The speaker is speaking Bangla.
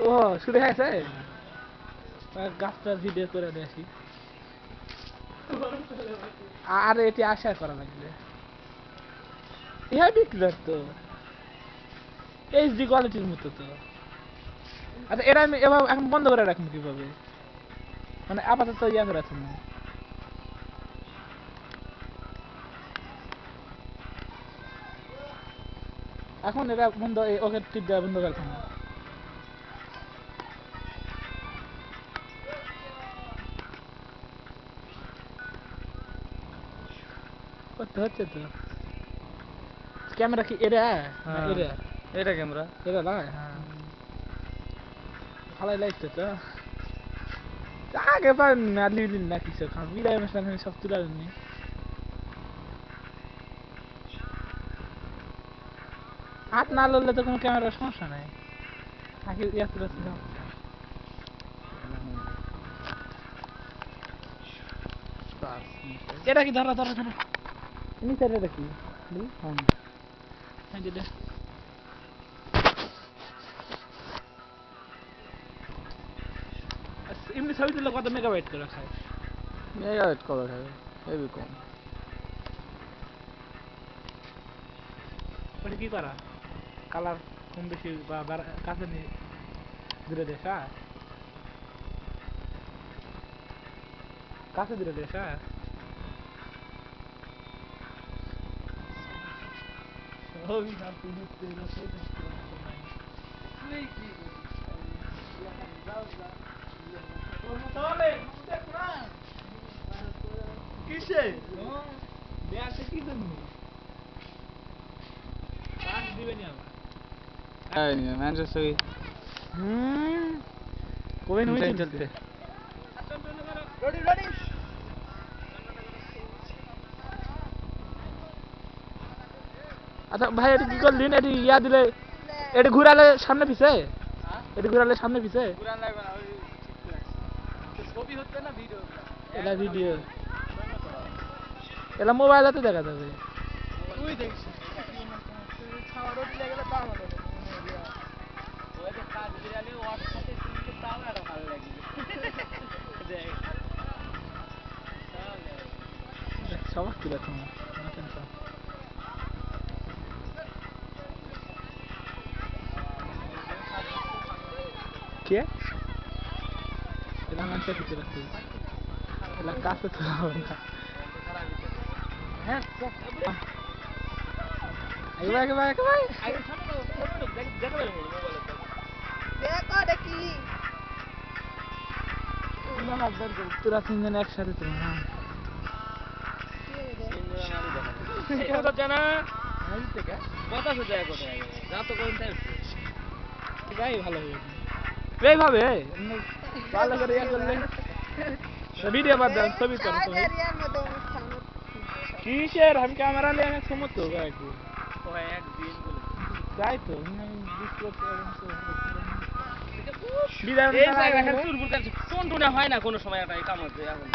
ও শুরু হয়েছে গাছটা ভিডিও করে নিয়ে আসি আর এটি আশা করা লাগবে ইহা বিক্রি তো এইচডি কোয়ালিটির মতো তো আচ্ছা এরা আমি এবার এখন বন্ধ করে রাখবো কিভাবে মানে আপাতত ইয়া করে আছে না এখন এটা বন্ধ ওকে টিপ দেওয়া বন্ধ করছে না করতে হচ্ছে তো ক্যামেরা কি এরা এরা এটা ক্যামেরা এরা না হ্যাঁ ভালোই লাগছে তো আগে পারেন না লিলিন না কিছু খান বিদায় অনুষ্ঠান সব তুলে নি হাত না লড়লে তো কোনো ক্যামেরার সমস্যা নাই আগে ইয়া তুলে এটা কি ধরো ধরো ধরো নিচে এটা কি হ্যাঁ যেটা এমনি ছবি তুললে কত মেগাবাইট করে খায় মেগাবাইট কবে খাবে হেভি কম ওটা কি করা কালার কম বেশি বা কাছে নিয়ে দূরে দেশ কাছে দূরে দেশ কিসে কি জন্য দিবেনি আমার ম্যানচেস্টার কবে নয় চলতে আচ্ছা ভাই এটা কি করলেন এটি ইয়া দিলে এটি ঘুরালে সামনে পিছে এটি ঘুরালে সামনে পিছে এটা ভিডিও এটা মোবাইলেতে দেখা যাবে সবাই তুলে তোমার কে এটা মানুষের কিছু রাখতে এটা কাছে তো হবে না হ্যাঁ তোরা তিনজন একসাথে তো ভালো এইভাবে ভালো করে ইয়া করলে ভিডিও বাদ দেন ছবি করো কিসের আমি ক্যামেরা নিয়ে আমি সমস্ত যাই তো বিদায় হয় না কোনো সময় একটা কাম হচ্ছে এখন